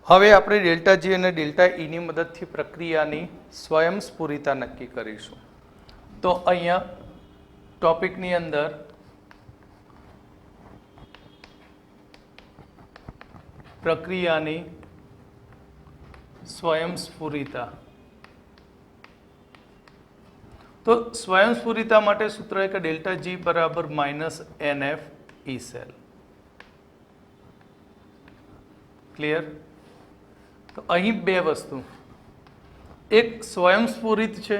હવે આપણે delta G અને ડેલ્ટા ઈની મદદથી પ્રક્રિયાની સ્વયંસ્ફુરિતા નક્કી કરીશું. તો અહીંયા ટોપિકની અંદર પ્રક્રિયાની સ્વયંસ્ફુરિતા. તો સ્વયંસ્ફુરિતા માટે સૂત્ર છે કે ડેલ્ટા જી બરાબર -NF ઈ સેલ. ક્લિયર? તો અહીં બે વસ્તુ, એક સ્વયંસ્ફુરિત છે,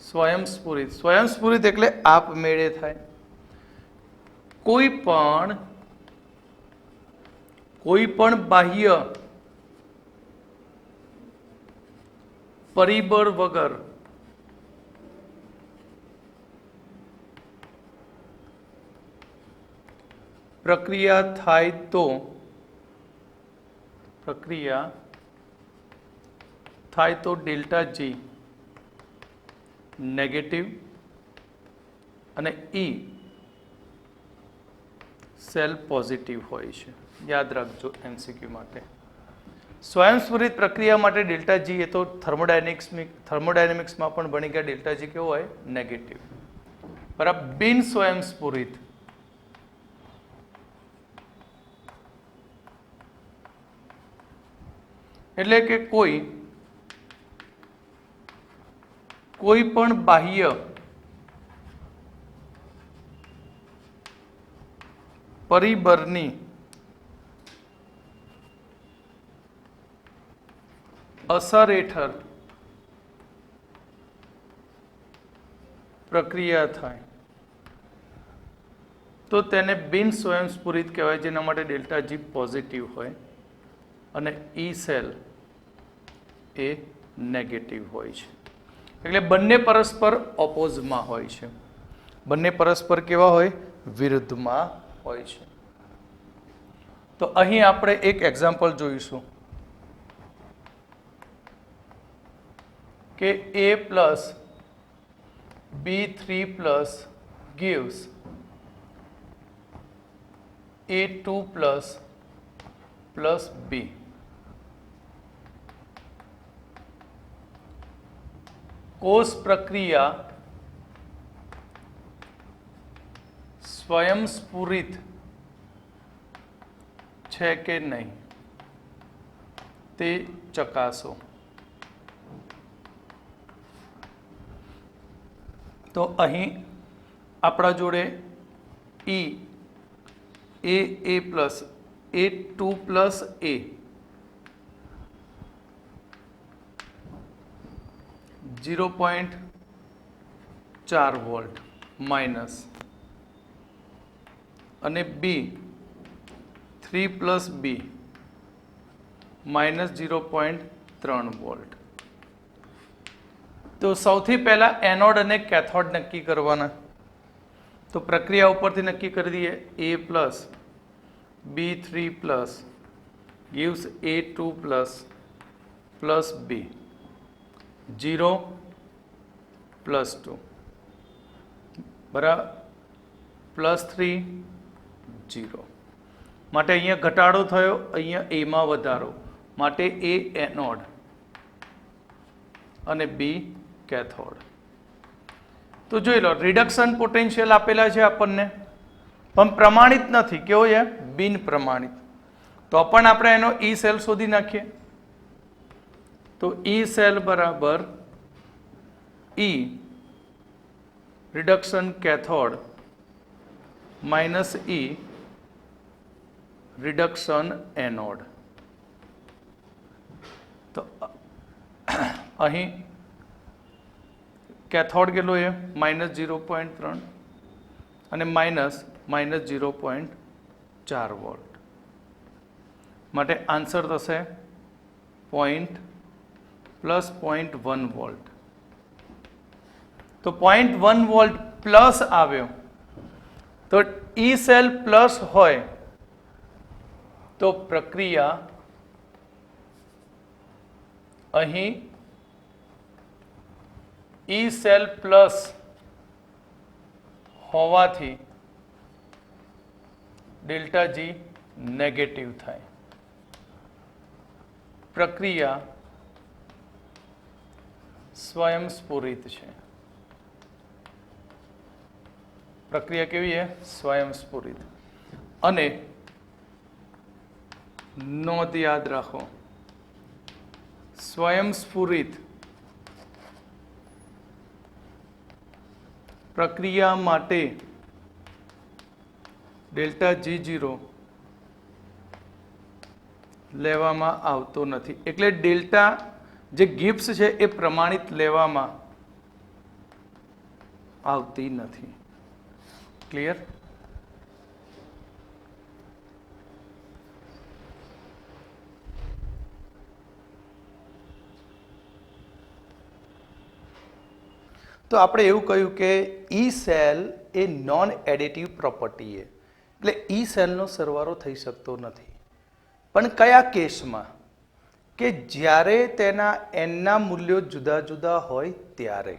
સ્વયંસ્ફુરિત એટલે આપમેળે થાય. કોઈ પણ બાહ્ય પરિબળ વગર પ્રક્રિયા થાય તો ડેલ્ટા જી નેગેટિવ અને ઈ સેલ પોઝિટિવ હોય છે. યાદ રાખજો એમસીક્યુ માટે. સ્વયંસ્ફુરિત પ્રક્રિયા માટે ડેલ્ટા જી એ તો થર્મોડાયનેમિક્સમાં પણ ભણી ગયા. ડેલ્ટા જી કેવો હોય? નેગેટિવ. બરાબર. બિન સ્વયંસ્ફુરિત એટલે કે કોઈ પણ બાહ્ય પરિબળની અસર હેઠળ પ્રક્રિયા થાય તો તેને બિન સ્વયંસ્ફુરિત કહેવાય, જેના માટે ડેલ્ટા જી પોઝિટિવ હોય અને ઈ સેલ એ નેગેટિવ હોય છે. એટલે બંને પરસ્પર ઓપોઝમાં હોય છે. બંને પરસ્પર કેવા હોય? વિરુદ્ધમાં હોય છે. તો અહીં આપણે એક એક્ઝામ્પલ જોઈશું કે A plus B3 plus gives A2 plus B. કોષ પ્રક્રિયા સ્વયંસ્ફુરિત છે કે નહીં તે ચકાસો. તો અહીં આપણા જોડે A plus A2 plus A 0.4 volt minus અને B 3 plus B minus 0.3 volt. તો સૌથી પહેલા એનોડ અને કેથોડ નક્કી કરવાના. તો પ્રક્રિયા ઉપરથી નક્કી કરી દઈએ. A plus B3 plus gives A2 plus B 0 plus 2 બરાબર +3 0. માટે અહીંયા ઘટાડો થયો, અહીંયા એમાં વધારો, માટે A એનોડ અને B કેથોડ. તો જોઈ લો, રિડક્શન પોટેન્શિયલ આપેલા છે આપણને, પણ પ્રમાણિત નથી. કેવો છે? બિન પ્રમાણિત. તો પણ આપણે એનો ઈ સેલ શોધી નાખીએ. તો ઈ સેલ બરાબર ઈ રિડક્શન કેથોડ માઇનસ ઈ રિડક્શન એનોડ. તો અહીં કેથોડ કેટલો છે? -0.3 અને -0.4 વોલ્ટ. માટે આન્સર થશે +0.1 વોલ્ટ. તો 0.1 વોલ્ટ પ્લસ આવ્યો. તો ઈ સેલ પ્લસ હોય તો પ્રક્રિયા અહીં ઈ સેલ પ્લસ હોવાથી ડેલ્ટા જી નેગેટિવ થાય. પ્રક્રિયા સ્વયંસ્ફુરિત છે. પ્રક્રિયા કેવી છે? સ્વયંસ્ફુરિત. અને નોંધ યાદ રાખો, સ્વયંસ્ફુરિત પ્રક્રિયા માટે ડેલ્ટા G0 લેવામાં આવતો નથી. એટલે ડેલ્ટા જે ગિબ્સ છે એ પ્રમાણિત લેવામાં આવતી નથી. ક્લિયર? તો આપણે એવું કહ્યું કે ઈ સેલ એ નોન એડિટિવ પ્રોપર્ટી છે. એટલે ઈ સેલનો સરવાળો થઈ શકતો નથી. પણ કયા કેસમાં? કે જ્યારે તેના એનના મૂલ્યો જુદા જુદા હોય ત્યારે.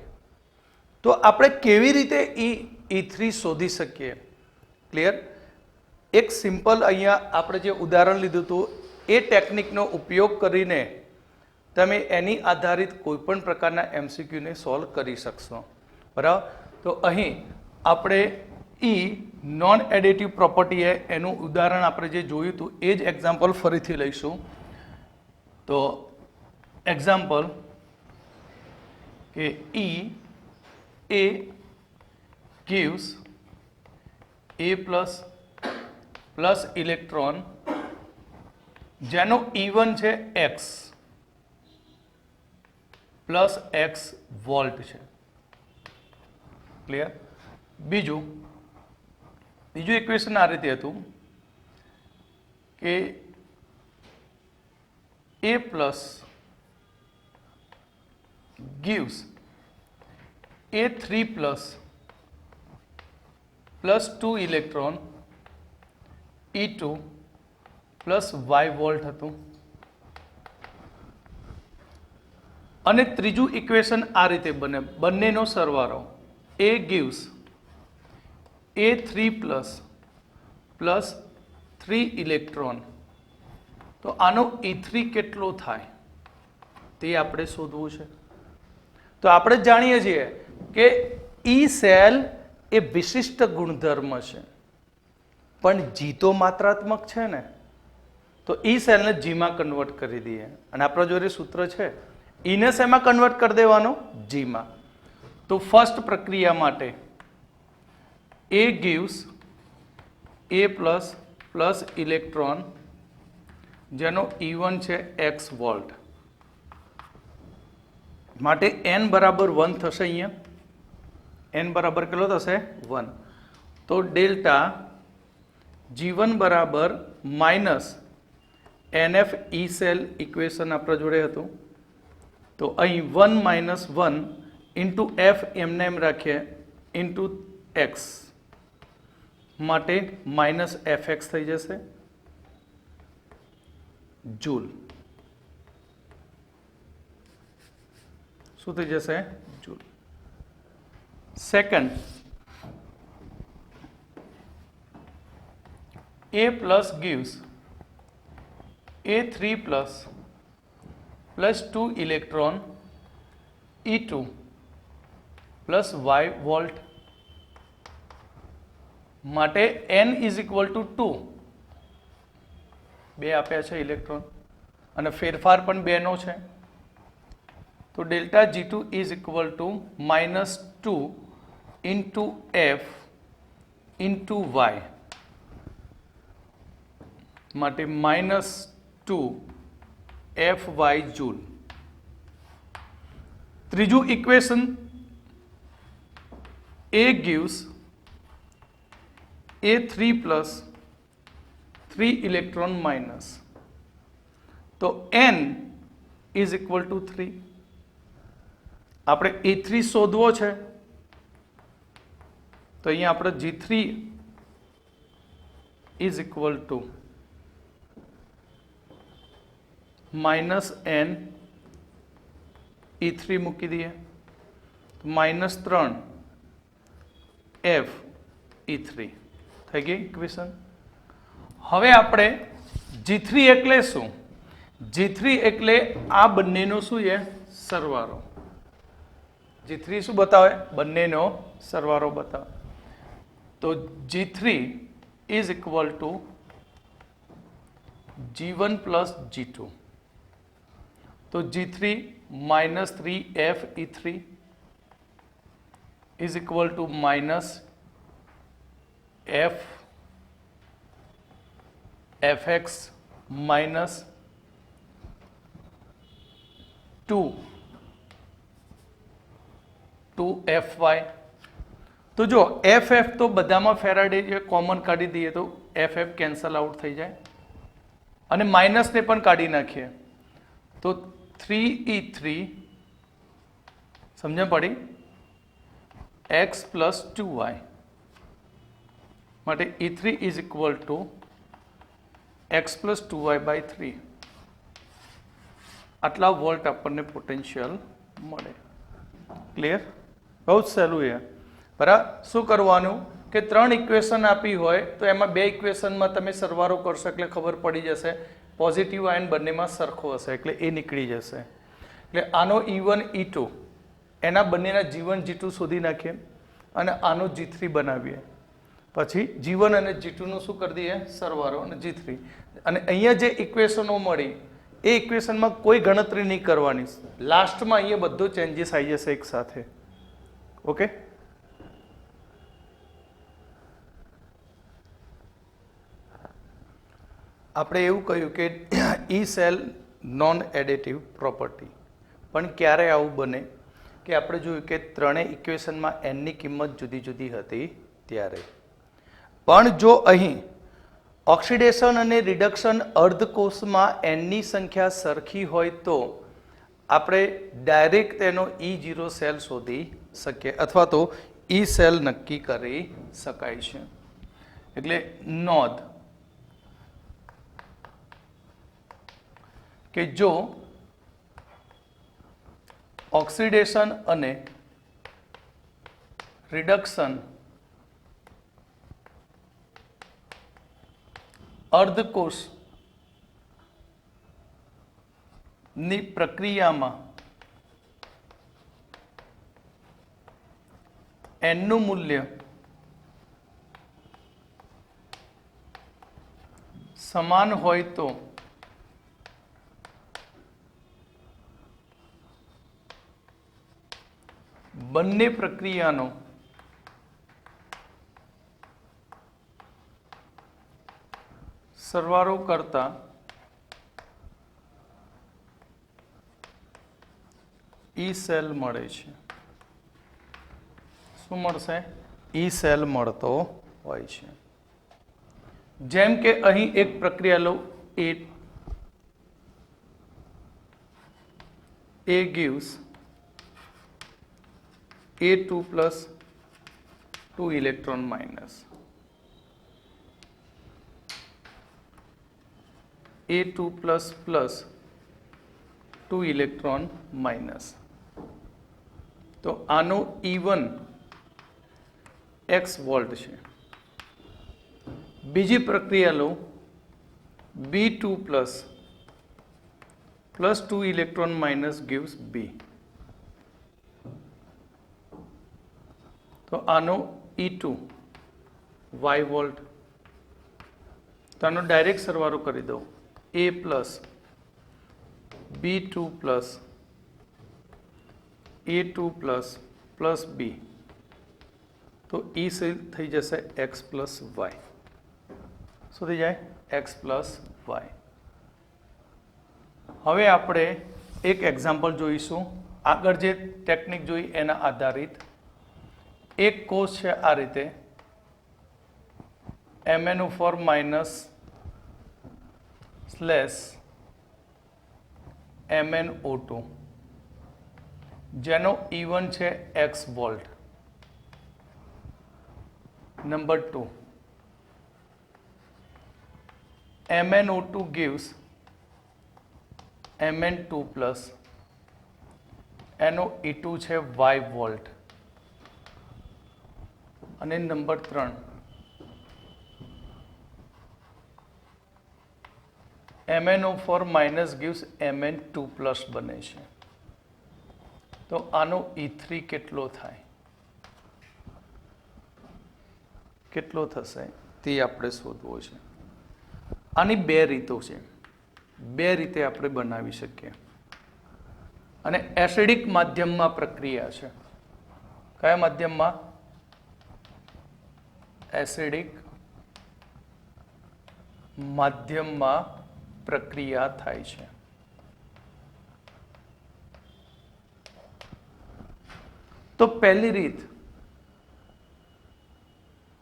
તો આપણે કેવી રીતે E3 શોધી શકીએ? ક્લિયર? એક સિમ્પલ અહીંયા આપણે જે ઉદાહરણ લીધું હતું એ ટેકનિકનો ઉપયોગ કરીને તમે એની આધારિત કોઈપણ પ્રકારના MCQને સોલ્વ કરી શકશો. બરાબર? તો અહીં આપણે નોન એડિટિવ પ્રોપર્ટી એનું ઉદાહરણ આપણે જે જોયું હતું એ જ એક્ઝામ્પલ ફરીથી લઈશું. તો એક્ઝામ્પલ કે A gives A plus electron જેનો E1 છે X પ્લસ X વોલ્ટ છે. ક્લિયર? બીજું ઇક્વેશન આ રીતે હતું કે A plus gives A3 plus 2 electron E2 plus Y volt હતું. અને ત્રીજું ઇક્વેશન આ રીતે બને, બંનેનો સરવાળો A gives A3 plus 3 electron. તો આનો E3 કેટલો થાય તે આપણે શોધવું છે. તો આપણે જાણીએ છીએ કે ઈ સેલ એ વિશિષ્ટ ગુણધર્મ છે, પણ જી તો માત્રાત્મક છે ને, તો ઈ સેલને જીમાં કન્વર્ટ કરી દઈએ. અને આપણા જોડે સૂત્ર છે ઈને શેમાં કન્વર્ટ કરી દેવાનો? જીમાં. તો ફર્સ્ટ પ્રક્રિયા માટે A gives A plus electron જેનો E1 છે X વોલ્ટ માટે n બરાબર 1 થશે. અહીંયા n બરાબર કેટલો થશે? 1. તો ડેલ્ટા G1 બરાબર માઇનસ NF ઈ સેલ ઇક્વેશન આપણા જોડે હતું. તો અહીં 1 માઇનસ 1 ઇન્ટુ F એમને એમ રાખીએ ઇન્ટુ X માટે માઇનસ FX થઈ જશે જૂલ. શું થઈ જશે? Joule. Second A plus gives A3 plus 2 electron E2 plus Y volt માટે n ઇઝ ઇક્વલ ટુ 2. બે આપ્યા છે ઇલેક્ટ્રોન અને ફેરફાર પણ બેનો છે. તો delta G2 is equal two -2 into F into Y માટે -2 FY જૂલ. ત્રીજું equation A gives A3 plus 3 electron minus. તો n ઇઝ ઇક્વલ ટુ 3. આપણે A3 શોધવો છે તો અહીંયા આપણે G3 is equal two -n E3 મૂકી દઈએ તો -3 F E3 થઈ ગઈ ઇક્વેશન. હવે આપણે G3 એટલે શું? G3 એટલે આ બંનેનો શું છે? સરવાળો. G3 શું બતાવે? બંનેનો સરવાળો બતાવે. તો G3 is equal to G1 plus G2. तो G3 minus 3 FE3 is equal to minus FX minus 2FY. तो जो FF तो बधामां फेराडे कॉमन काढी दीए तो FF कैंसल आउट थई जाए અને માઇનસ ને પણ કાઢી નાખીએ તો 3E3 સમજણ પડી x plus 2y માટે E3 is equal to x plus 2y by 3 આટલા વોલ્ટ આપણને પોટેન્શિયલ મળે. ક્લિયર? બહુ જ સહેલું છે. બરાબર. શું કરવાનું કે 3 ઇક્વેશન આપી હોય તો એમાં 2 ઇક્વેશનમાં તમે સરવાળો કરશો એટલે ખબર પડી જશે પોઝિટિવ આયન બંનેમાં સરખો હશે એટલે એ નીકળી જશે. એટલે આનો E1 E2 એના બંનેના G1 G2 શોધી નાખીએ અને આનો G3 બનાવીએ. પછી G1 અને G2 નું શું કરી દઈએ? સરવાળો અને G3. અને અહીંયા જે ઇક્વેશનો મળી એ ઇક્વેશનમાં કોઈ ગણતરી નહીં કરવાની. લાસ્ટમાં અહીંયા બધો ચેન્જીસ આવી જશે એક સાથે. ઓકે? આપણે એવું કહ્યું કે ઈ સેલ નોન એડિટિવ પ્રોપર્ટી. પણ ક્યારે આવું બને કે આપણે જોયું કે ત્રણેય ઇક્વેશનમાં એનની કિંમત જુદી જુદી હતી ત્યારે. પણ જો અહીં ઓક્સિડેશન અને રિડક્શન અર્ધકોષમાં એનની સંખ્યા સરખી હોય તો આપણે ડાયરેક્ટ તેનો E0 સેલ શોધી શકીએ અથવા તો ઈ સેલ નક્કી કરી શકાય છે. એટલે નોંધ કે જો ઓક્સિડેશન અને રિડક્શન અર્ધકોષ ની પ્રક્રિયામાં એનનું મૂલ્ય સમાન હોય તો બંને પ્રક્રિયાનો સરવાળો કરતા ઈ સેલ મળે છે. શું મળશે? ઈ સેલ મળતો હોય છે. જેમ કે અહીં એક પ્રક્રિયા લો A gives A2 plus 2 electron minus A2 plus 2 electron minus. તો આનો E1 x વોલ્ટ છે. બીજી પ્રક્રિયા લો B2 plus 2 electron minus gives B. તો આનો E2 y વોલ્ટ. તો આનો ડાયરેક્ટ સરવાળો કરી દો A plus B2 plus A2 plus B. તો E થઈ જશે x plus y. શું થઈ જાય? x plus y. હવે આપણે એક એક્ઝામ્પલ જોઈશું. આગળ જે ટેકનિક જોઈ એના આધારિત એક કોષ છે આ રીતે MnO4 minus સ્લેશ MnO2 જેનો E1 છે x volt. Number 2 MnO2 gives Mn2 plus એનો E2 છે y વોલ્ટ. અને number 3 MnO4 minus gives Mn2 plus બને છે. તો આનો E3 કેટલો થાય, કેટલો થશે તે આપણે શોધવો છે. આની બે રીતો છે, બે રીતે આપણે બનાવી શકીએ. અને એસિડિક માધ્યમમાં પ્રક્રિયા છે. કયા માધ્યમમાં? એસિડિક માધ્યમમાં પ્રક્રિયા થાય છે. તો પહેલી રીત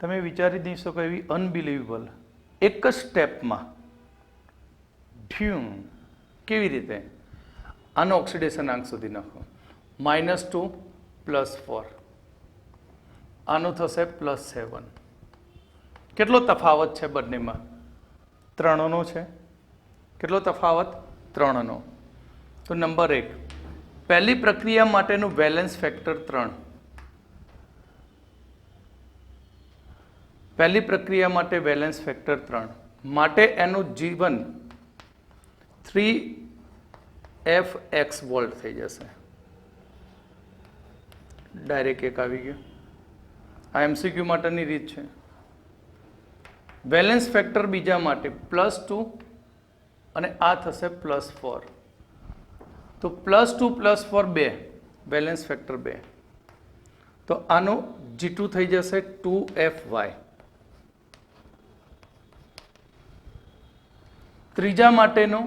તમે વિચારી નહીં શકો એવી અનબિલીવેબલ, એક જ સ્ટેપમાં કેવી રીતે? આનો ઓક્સિડેશન આંક સુધી નાખો. -2 + 4, આનું થશે +7. કેટલો તફાવત છે બંનેમાં? 3નો છે. કેટલો તફાવત? 3નો. તો નંબર 1, પહેલી પ્રક્રિયા માટેનું વેલેન્સ ફેક્ટર 3. પહેલી પ્રક્રિયા માટે વેલેન્સ ફેક્ટર 3 માટે એનું જીવન 3f(x) વોલ્ટ થઈ જશે. ડાયરેક્ટ એક આવી ગયું. આ એમસીક્યુ માટેની રીત છે. વેલેન્સ ફેક્ટર બીજા માટે +2 અને આ થશે +4. તો +2 + 4 2, વેલેન્સ ફેક્ટર 2. તો આનો G2 થઈ જશે 2fy. ત્રીજા માટેનું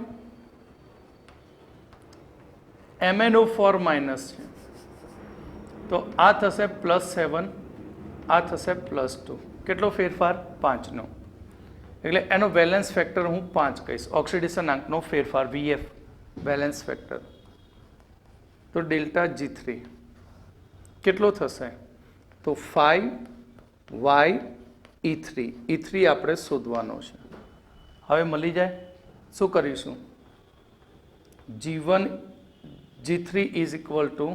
MnO4 માઇનસ છે. તો આ થશે +7, આ થશે +2. કેટલો ફેરફાર? 5નો. એટલે એનો વેલેન્સ ફેક્ટર હું 5 કહીશ. ઓક્સિડેશન આંકનો ફેરફાર VF, વેલેન્સ ફેક્ટર. તો ડેલ્ટા G3 કેટલો થશે? તો 5y(E3). E3 આપણે શોધવાનો છે. હવે મળી જાય. શું કરીશું? G3 is equal to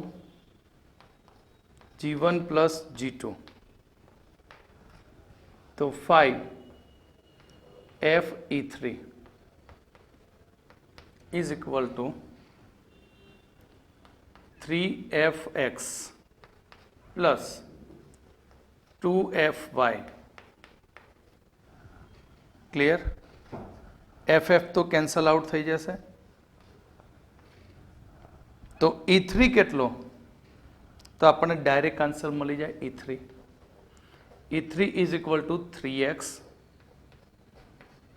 G1 plus G2. તો 5f(E3) is equal to 3fx plus 2fy. Clear? FF તો કેન્સલ આઉટ થઈ જશે. તો E3 કેટલો? તો આપણને ડાયરેક્ટ આન્સર મળી જાય E3. E3 is equal to 3x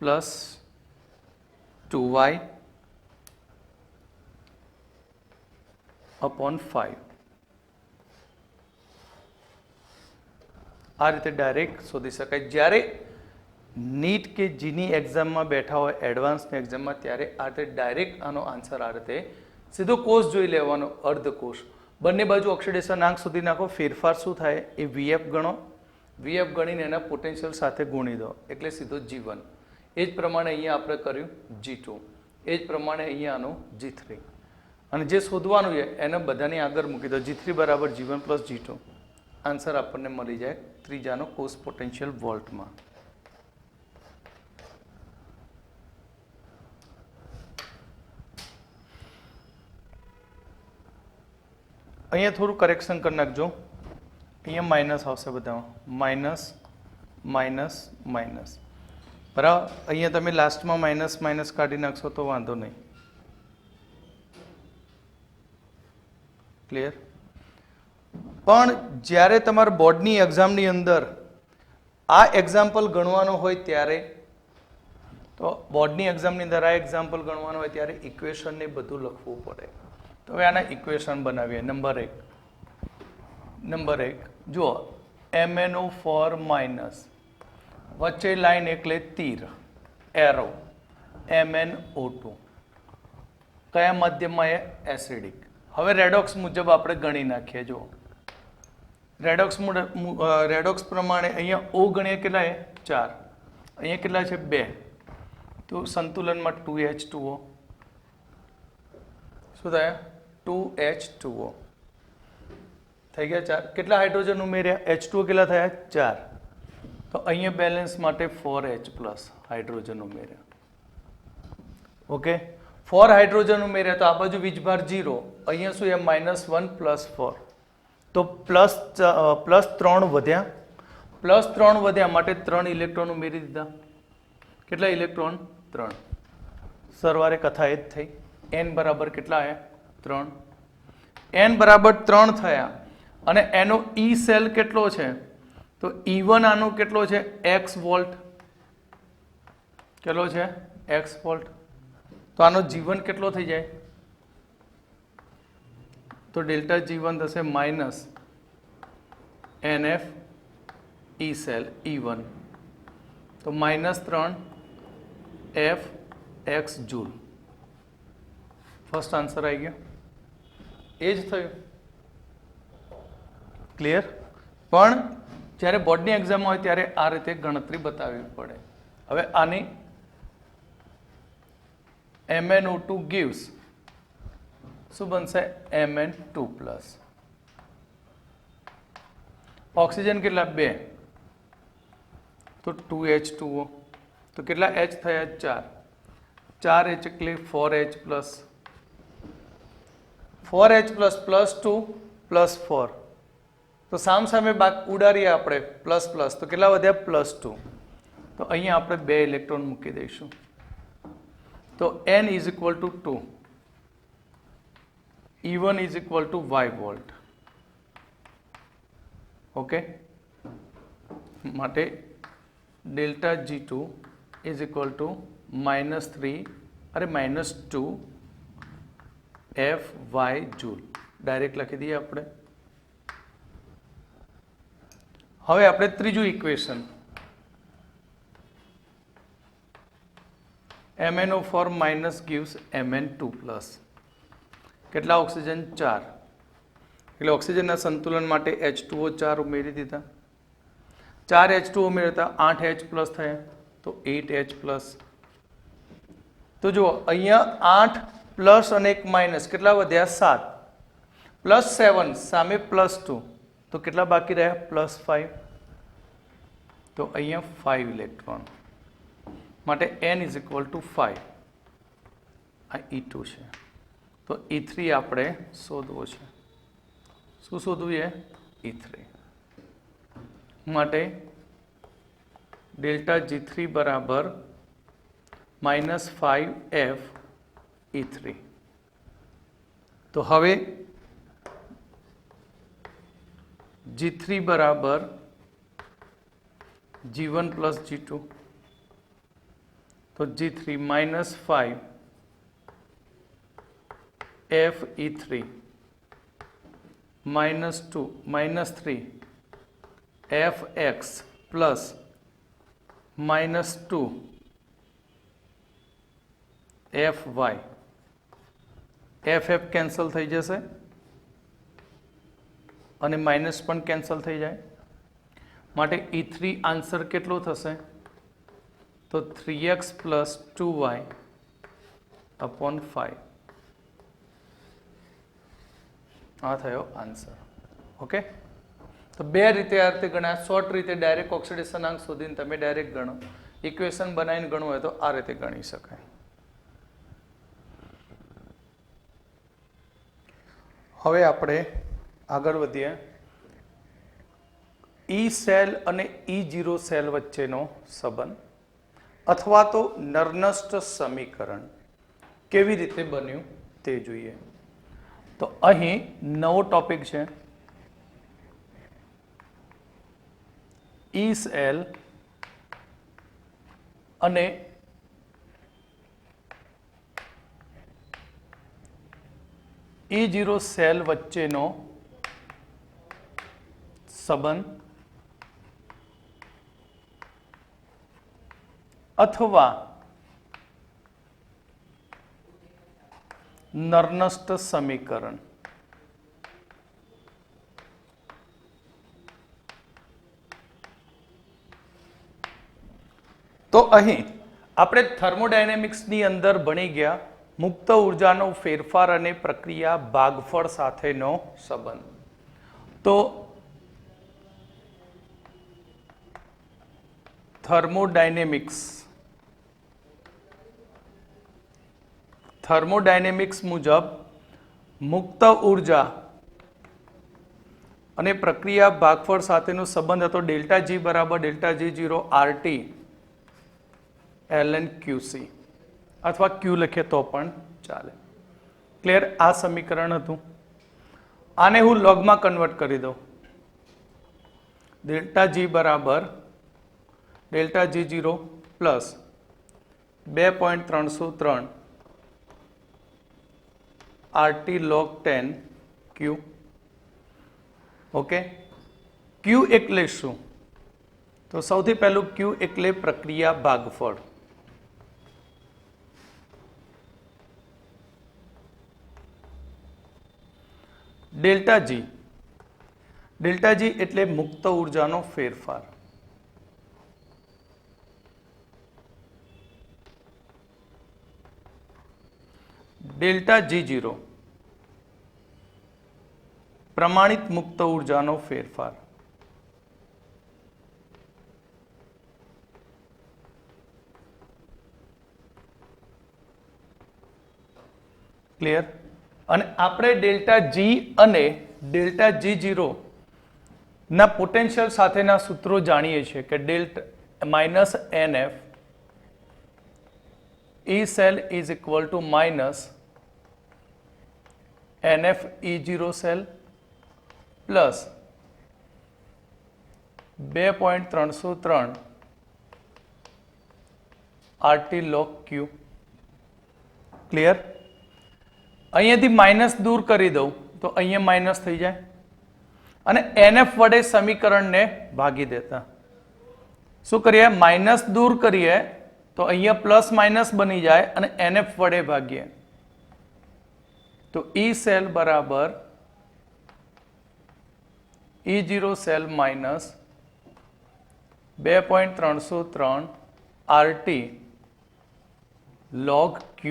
plus 2y upon 5. આ રીતે ડાયરેક્ટ શોધી શકાય. જ્યારે નીટ કે જીની એક્ઝામમાં બેઠા હોય, એડવાન્સની એક્ઝામમાં, ત્યારે આ રીતે ડાયરેક્ટ આનો આન્સર આ રીતે સીધો કોષ જોઈ લેવાનો, અર્ધકોષ. બંને બાજુ ઓક્સિડેશન આંક સુધી નાખો. ફેરફાર શું થાય એ VF ગણો. VF ગણીને એના પોટેન્શિયલ સાથે ગુણી દો એટલે સીધો G1. એ જ પ્રમાણે અહીંયા આપણે કર્યું G2. એ જ પ્રમાણે અહીંયા આનું G3. અને જે શોધવાનું છે એને બધાની આગળ મૂકી દો. G3 = G1 plus G2. Answer આપણને મળી જાય ત્રીજાનો કોષ પોટેન્શિયલ વોલ્ટમાં. અહીંયા થોડું કરેક્શન કરી નાખજો. અહીંયા માઇનસ આવશે બધામાં. Minus minus minus. બરાબર? અહીંયા તમે લાસ્ટમાં માઇનસ માઇનસ કાઢી નાખશો તો વાંધો નહીં. ક્લિયર? પણ જ્યારે તમારા બોર્ડની એક્ઝામની અંદર આ એક્ઝામ્પલ ગણવાનો હોય ત્યારે, તો બોર્ડની એક્ઝામની અંદર આ એક્ઝામ્પલ ગણવાનો હોય ત્યારે ઇક્વેશનને બધું લખવું પડે. તો હવે આના ઇક્વેશન બનાવીએ. નંબર 1 જુઓ, MnO4 માઇનસ, વચ્ચે લાઈન એટલે તીર, એરો, MnO2. કયા માધ્યમમાં? એ એસિડિક. હવે રેડોક્સ મુજબ આપણે ગણી નાખીએ. જુઓ, રેડોક્સ પ્રમાણે અહીંયા O ગણીએ કેટલા? 4. અહીંયા કેટલા છે? 2. તો સંતુલનમાં 2H2O. શું થયા? 2H2O થઈ ગયા 4. કેટલા હાઇડ્રોજન ઉમેર્યા? H2O કેટલા થયા? 4. તો અહીંયા બેલેન્સ માટે 4H+ હાઇડ્રોજન ઉમેર્યા. ઓકે, 4 હાઇડ્રોજન ઉમેર્યા તો આ બાજુ વીજભાર 0, અહીંયા શું છે -1 +4, તો +3 વધ્યા, +3 વધ્યા માટે 3 ઇલેક્ટ્રોન ઉમેરી દીધા. કેટલા ઇલેક્ટ્રોન? 3. સરવારે કથા એ જ થઈ. n બરાબર કેટલા આવ્યા? 3. n બરાબર 3 થયા અને એનો E સેલ કેટલો છે? તો E1 આનો કેટલો છે? x volt. કેટલો છે? x volt. તો આનો G1 કેટલો થઈ જાય? તો ડેલ્ટા G1 થશે -NF E સેલ E1, તો -3 F x joule. First answer આવી ગયો. એ જ થયું. ક્લિયર? પણ જ્યારે બોર્ડની એક્ઝામ હોય ત્યારે આ રીતે ગણતરી બતાવવી પડે. હવે આની MnO2 gives શું બનશે? Mn2+. ઓક્સિજન કેટલા? 2, તો 2H2O. તો કેટલા H થયા? 4. 4H એટલે 4H+. 4H+, +2 +4. તો સામે ઉડાડીએ આપણે ++, તો કેટલા વધ્યા? +2. તો અહીંયા આપણે 2 ઇલેક્ટ્રોન મૂકી દઈશું. તો N = 2, E1 = y volt. Okay, માટે delta G2 = -2 Fy joule. Direct લખી દઈએ આપણે. હવે આપણે ત્રીજું ઇક્વેશન, MnO4- gives Mn2+. કેટલા ઓક્સિજન? 4. એટલે ઓક્સિજનના સંતુલન માટે H2O 4 ઉમેરી દીધા. 4 H2O ઉમેરતા 8 H+ થયા, તો 8 H+. તો જુઓ અહીંયા 8 + અને એક માઇનસ, કેટલા વધ્યા? 7. +7 સામે +2, તો કેટલા બાકી રહ્યા? +5. તો અહીંયા 5 ઇલેક્ટ્રોન, માટે N = 5. આ E2 છે. તો E3 આપણે શોધવો છે. શું શોધવું છે? E3. માટે ડેલ્ટા G3 બરાબર -5F E3. તો હવે G3 બરાબર G1 + G2. તો G3 -5 F E3 -3 Fx plus -2 Fy. FF cancel થઈ જશે અને માઇનસ પણ કેન્સલ થઈ જાય, માટે E3 આન્સર કેટલો થશે? તો 3x + 2y / 5. આ થયો આન્સર. ઓકે, તો બે રીતે આ રીતે ગણ્યા. શોર્ટ રીતે ડાયરેક્ટ ઓક્સિડેશન આંક શોધીને તમે ડાયરેક્ટ ગણો. ઇક્વેશન બનાવીને ગણવું હોય તો આ રીતે ગણી શકાય. હવે આપણે આગળ વધીએ. ઈ સેલ અને E0 સેલ વચ્ચેનો સંબંધ અથવા તો નર્નસ્ટ સમીકરણ કેવી રીતે બન્યું તે જોઈએ. તો અહીં નવો ટોપિક છે. ઈ સેલ અને E0 સેલ વચ્ચેનો સંબંધ અથવા નર્નસ્ટ સમીકરણ. તો અહીં આપણે થર્મોડાયનેમિક્સની અંદર ભણી ગયા મુક્ત ઉર્જાનો ફેરફાર અને પ્રક્રિયા ભાગફળ સાથેનો સંબંધ. તો થર્મોડાયનેમિક્સ થર્મોડાયનેમિક્સ મુજબ મુક્ત ઉર્જા અને પ્રક્રિયા ભાગફળ સાથેનો સંબંધ હતો ડેલ્ટા જી બરાબર delta G 0 RT ln QC અથવા Q લખીએ તો પણ ચાલે. ક્લિયર? આ સમીકરણ હતું. આને હું લોગમાં કન્વર્ટ કરી દઉં. ડેલ્ટા જી બરાબર delta G 0 plus 2.303 RT log 10 Q. Okay, Q એટલે શું? તો સૌથી પહેલું Q એટલે પ્રક્રિયા ભાગફળ. ડેલ્ટા જી એટલે મુક્ત ઉર્જાનો ફેરફાર. ડેલ્ટા જી 0 પ્રમાણિત મુક્ત ઉર્જાનો ફેરફાર. ક્લિયર? અને આપણે ડેલ્ટા જી અને ડેલ્ટા જી 0 ના પોટેન્શિયલ સાથેના સૂત્રો જાણીએ છીએ કે delta minus NF E cell is equal to minus NF E0 cell plus 2.303 RT log Q. Clear? અહીંયાથી માઇનસ દૂર કરી દઉં તો અહીંયા માઇનસ થઈ જાય અને NF વડે સમીકરણને ભાગી દેતા શું કરીએ? માઇનસ દૂર કરીએ તો અહીંયા પ્લસ માઇનસ બની જાય અને NF વડે ભાગીએ તો E સેલ બરાબર E0 cell minus 2.303 RT log Q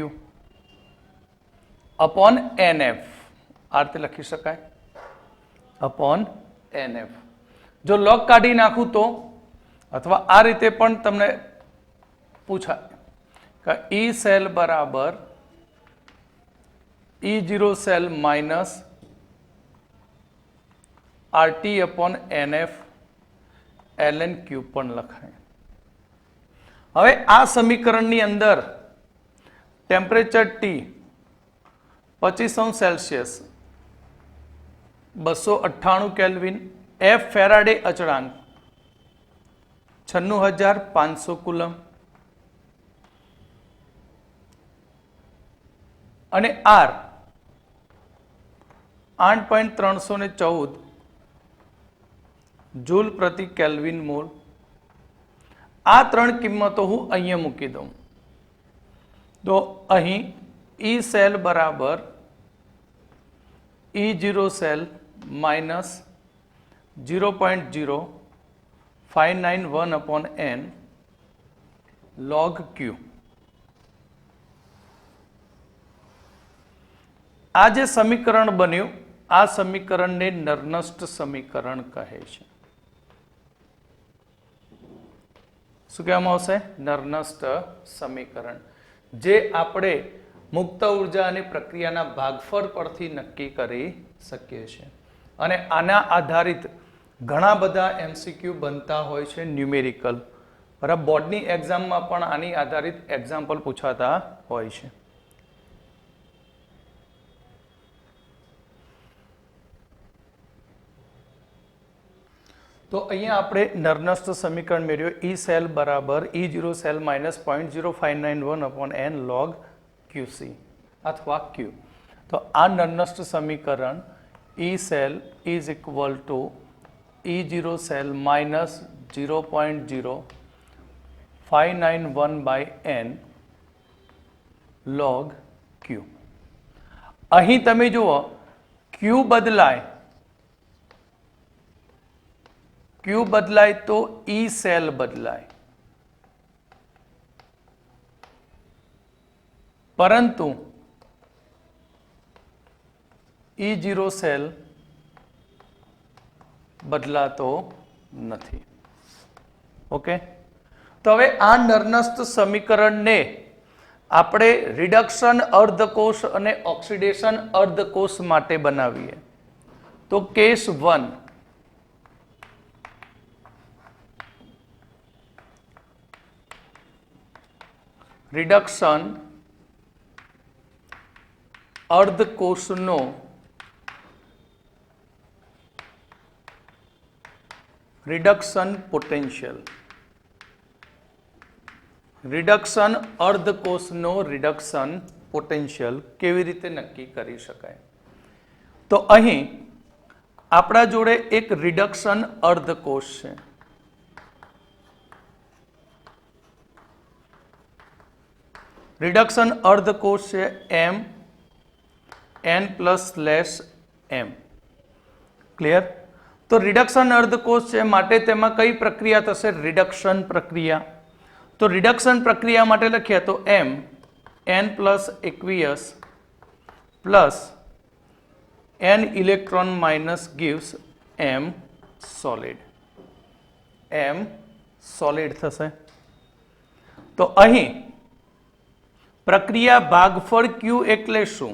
upon NF. આ રીતે લખી શકાય अपॉन NF. જો log કાઢી નાખું તો અથવા આ રીતે પણ તમને પૂછાય કે E સેલ બરાબર E0 cell minus RT upon NF ln Q પણ લખાય. હવે આ સમીકરણની અંદર temperature T 25 Celsius 298 kelvin, F Faraday અચળાંક 96,500 કુલમ અને R 8.314 જૂલ પ્રતિ કેલ્વિન મોલ. આ ત્રણ કિંમતો હું અહીંયા મૂકી દઉં તો અહીં E સેલ બરાબર E0 cell minus 0.0591 upon N log Q. આ જે સમીકરણ બન્યું આ સમીકરણને નર્નસ્ટ સમીકરણ કહે છે. શું કહેવામાં આવશે? નર્નસ્ટ સમીકરણ, જે આપણે મુક્ત ઉર્જા અને પ્રક્રિયાના ભાગફળ પરથી નક્કી કરી શકીએ છીએ. અને આના આધારિત ઘણા બધા MCQ બનતા હોય છે ન્યુમેરિકલ. બરાબર, બોર્ડની એક્ઝામમાં પણ આની આધારિત એક્ઝામ્પલ પૂછાતા હોય છે. તો અહીંયા આપણે નર્નસ્ટ સમીકરણ મેળવ્યું. E સેલ બરાબર E0 cell minus 0.0591 upon N log QC અથવા Q. તો આ નર્નસ્ટ સમીકરણ E cell is equal to E0 cell minus 0.0591 by N log Q. અહીં તમે જુઓ Q બદલાય તો E સેલ બદલાય, પરંતુ E0 સેલ બદલાતો નથી. ઓકે, તો હવે આ નર્નસ્ટ સમીકરણને આપણે રિડક્શન અર્ધકોષ અને ઓક્સિડેશન અર્ધકોષ માટે બનાવીએ તો કેસ 1 રિડક્શન અર્ધકોષનો રિડક્શન પોટેન્શિયલ, રિડક્શન અર્ધકોષનો રિડક્શન પોટેન્શિયલ કેવી રીતે નક્કી કરી શકાય? તો અહીં આપણા જોડે એક રિડક્શન અર્ધકોષ છે. રિડક્શન અર્ધકોષ છે m n plus less m. Clear? તો રિડક્શન અર્ધકોષ છે માટે તેમાં કઈ પ્રક્રિયા થશે? રિડક્શન પ્રક્રિયા. તો રિડક્શન પ્રક્રિયા માટે લખીએ તો m n plus aqueous plus n electron minus gives m solid. m solid થશે. તો અહીં પ્રક્રિયા ભાગફળ Q એટલે શું?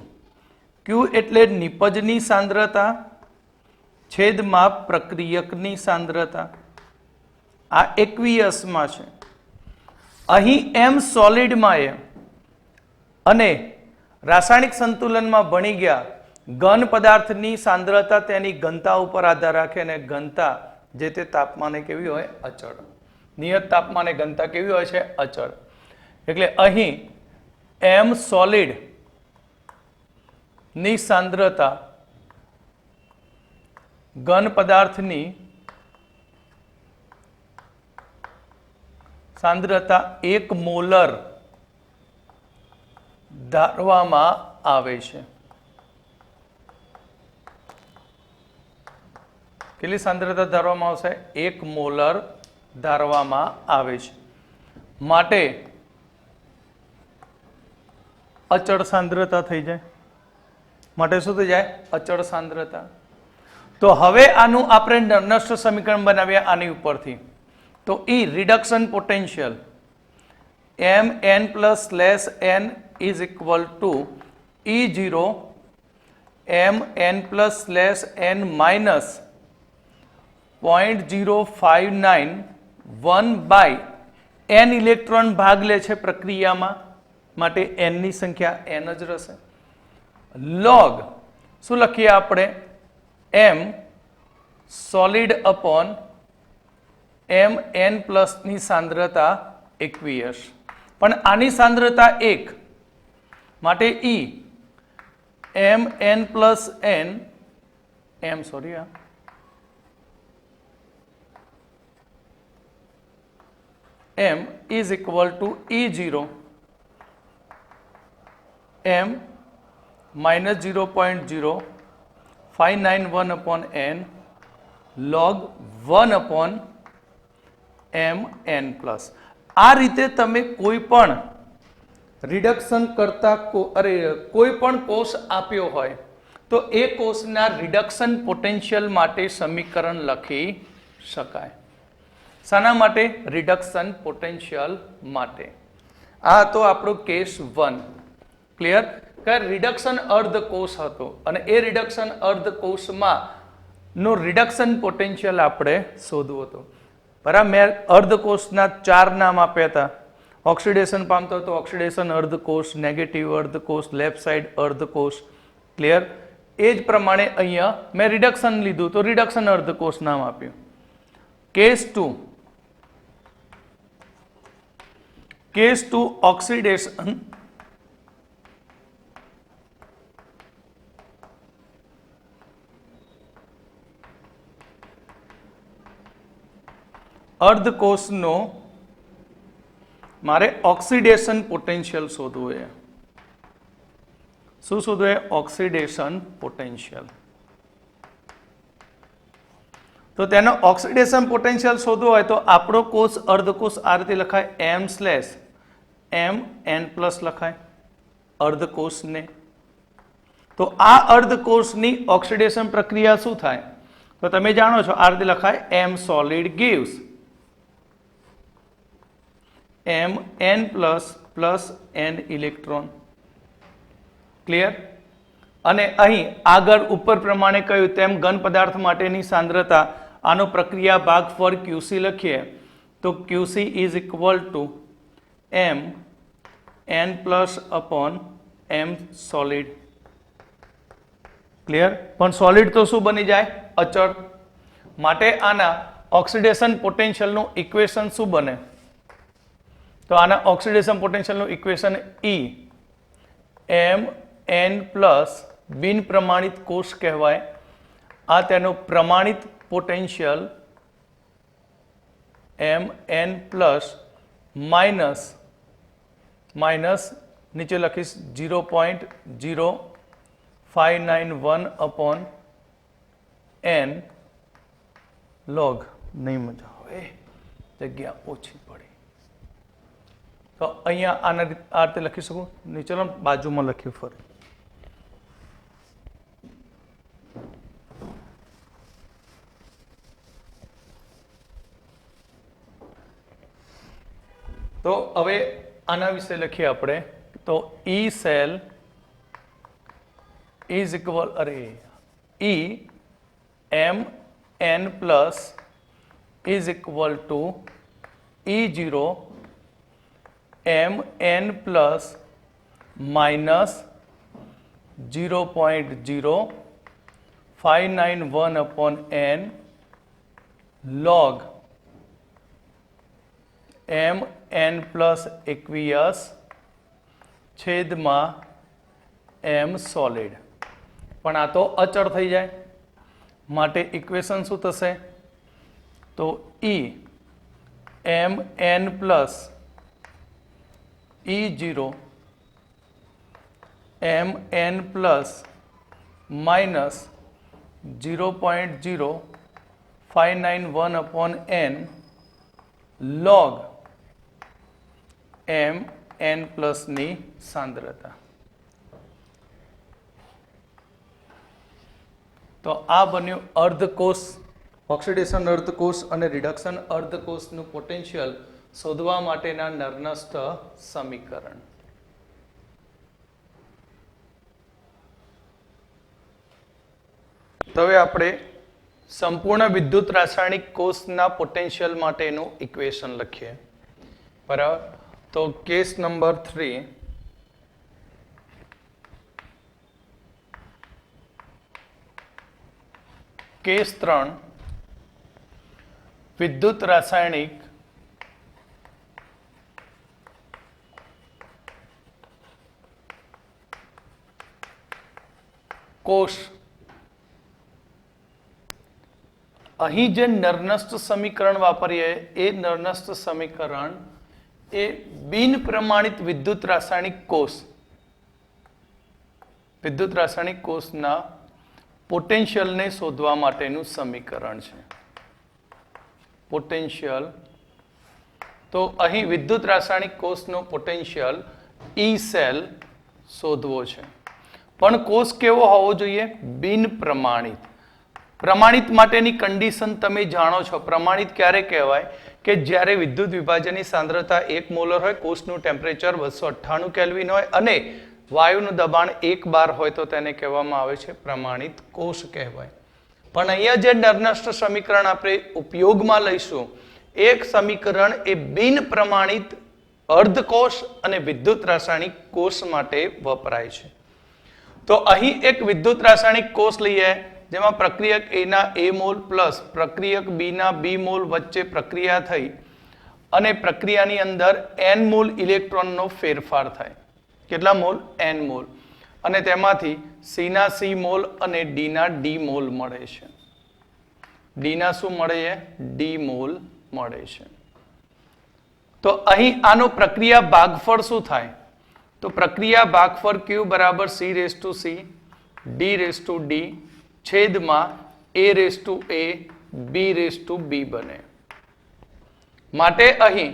Q એટલે નિપજની સાંદ્રતા છેદમાં પ્રક્રિયકની સાંદ્રતા. આ એક્વિયસમાં છે. અહીં m સોલિડમાં એ અને રાસાયણિક સંતુલનમાં ભણી ગયા ઘન પદાર્થની સાંદ્રતા તેની ઘનતા ઉપર આધાર રાખે અને ઘનતા જે તે તાપમાને કેવી હોય? અચળ. નિયત તાપમાને ઘનતા કેવી હોય છે? અચળ. એટલે અહીં m સોલિડ ની સાંદ્રતા ઘન પદાર્થની સાંદ્રતા 1 મોલર ધારવામાં આવે છે. કેટલી સાંદ્રતા ધારવામાં આવશે? 1 મોલર ધારવામાં આવે છે. માટે અચળ સાંદ્રતા થઈ જાય. માટે શું થઈ જાય? અચળ સાંદ્રતા. તો હવે આનું આપણે નષ્ટ સમીકરણ બનાવ્યા આની ઉપરથી. તો E reduction potential m n plus less n is equal to E0 m n plus less n minus 0.0591 by n electron ભાગ લે છે પ્રક્રિયામાં માટે n ની સંખ્યા n જ રહેશે. લોગ શું લખીએ આપણે? m solid upon m n plus ની સાંદ્રતા aqueous. પણ આની સાંદ્રતા 1 માટે E m n plus n m is equal to E0 m minus 0.0591 upon n log 1 upon m n plus. આ રીતે તમે કોઈ પણ રિડક્શન કરતા કોઈ પણ કોષ આપ્યો હોય તો એ કોષના રિડક્શન પોટેન્શિયલ માટે સમીકરણ લખી શકાય. શાના માટે? રિડક્શન પોટેન્શિયલ માટે. આ હતો આપણો કેસ 1. ક્લિયર? કે રિડક્શન અર્ધકોષ હતો અને એ રિડક્શન અર્ધકોષમાં નો રિડક્શન પોટેન્શિયલ આપણે શોધવું હતું. બરાબર? મેં અર્ધકોષના 4 નામ આપ્યા હતા. ઓક્સિડેશન પામતો હતો ઓક્સિડેશન અર્ધકોષ, નેગેટિવ અર્ધકોષ, લેફ્ટ સાઈડ અર્ધકોષ. ક્લિયર? એ જ પ્રમાણે અહીંયા મેં રિડક્શન લીધું તો રિડક્શન અર્ધકોષ નામ આપ્યું. કેસ 2 ઓક્સિડેશન અર્ધકોષનો મારે ઓક્સિડેશન પોટેન્શિયલ શોધવું છે. શું શોધવું? Oxidation potential. તો તેનો ઓક્સિડેશન પોટેન્શિયલ શોધવો હોય તો આપણો કોષ અર્ધકોષ આ રીતે લખાય m slash m n plus લખાય અર્ધકોષને. તો આ અર્ધકોષની ઓક્સિડેશન પ્રક્રિયા શું થાય? તો તમે જાણો છો આ રીતે લખાય m solid gives m n plus plus n electron. Clear? અને અહીં આગળ ઉપર પ્રમાણે કહ્યું તેમ ઘન પદાર્થ માટેની સાંદ્રતા આનો પ્રક્રિયા ભાગ ફોર QC લખીએ તો QC is equal two m n plus upon m solid. Clear? પણ સોલિડ તો શું બની જાય? અચળ. માટે આના ઓક્સિડેશન પોટેન્શિયલનું ઇક્વેશન શું બને? તો આના ઓક્સિડેશન પોટેન્શિયલનું equation E m n plus બિન પ્રમાણિત કોષ કહેવાય. આ તેનું પ્રમાણિત potential m n plus minus નીચે લખીશ 0.0591 અપોન n log. નહીં મજા આવે, જગ્યા ઓછી પડી તો અહીંયા આના આ રીતે લખી શકું. નીચે બાજુમાં લખ્યું ફરી. તો હવે આના વિશે લખીએ આપણે. તો E cell is equal E m n plus is equal to E0 m n plus minus 0.0591 upon n log m n plus 21 છેદમાં m સોલિડ. પણ આ તો અચળ થઈ જાય માટે ઇક્વેશન શું થશે? તો E m n plus E0 m n plus minus 0.0591 upon n log m n પ્લસની સાંદ્રતા. તો આ બન્યું અર્ધકોષ, ઓક્સિડેશન અર્ધકોષ અને રિડક્શન અર્ધકોષનું પોટેન્શિયલ શોધવા માટેના નર્નસ્ટ સમીકરણ. તો હવે આપણે સંપૂર્ણ વિદ્યુત રાસાયણિક કોષના પોટેન્શિયલ માટેનું ઇક્વેશન લખીએ. બરાબર? તો કેસ નંબર 3. કેસ 3 વિદ્યુત રાસાયણિક કોષ. અહીં જે નર્નસ્ટ સમીકરણ વાપરીએ એ નર્નસ્ટ સમીકરણ એ બિન પ્રમાણિત વિદ્યુત રાસાયણિક કોષ, વિદ્યુત રાસાયણિક કોષના પોટેન્શિયલને શોધવા માટેનું સમીકરણ છે. પોટેન્શિયલ. તો અહીં વિદ્યુત રાસાયણિક કોષનો પોટેન્શિયલ E સેલ શોધવો છે. પણ કોષ કેવો હોવો જોઈએ? બિન પ્રમાણિત. પ્રમાણિત માટેની કન્ડિશન તમે જાણો છો. પ્રમાણિત ક્યારે કહેવાય? કે જ્યારે વિદ્યુત વિભાજનની સાંદ્રતા 1 મોલર હોય, કોષનું ટેમ્પરેચર 298 કેલ્વિન હોય અને વાયુનું દબાણ 1 બાર હોય તો તેને કહેવામાં આવે છે પ્રમાણિત કોષ કહેવાય. પણ અહીંયા જે નર્નસ્ટ સમીકરણ આપણે ઉપયોગમાં લઈશું, એક સમીકરણ એ બિન પ્રમાણિત અર્ધકોષ અને વિદ્યુત રાસાયણિક કોષ માટે વપરાય છે. તો અહીં એક વિદ્યુત રાસાયણિક કોષ લઈએ જેમાં પ્રક્રિયક A ના A મોલ પ્લસ પ્રક્રિયક B ના B મોલ વચ્ચે પ્રક્રિયા થઈ અને પ્રક્રિયાની અંદર n મોલ ઇલેક્ટ્રોનનો ફેરફાર થાય. કેટલા મોલ? n mall. અને તેમાંથી C ના C મોલ અને D ના D મોલ મળે છે. D ના શું મળે છે? D મોલ મળે છે. તો અહીં આનો પ્રક્રિયા ભાગફળ શું થાય? તો પ્રક્રિયા ભાગફળ Q બરાબર C⁻C D⁻D છેદમાં A⁻A B⁻B બને. માટે અહીં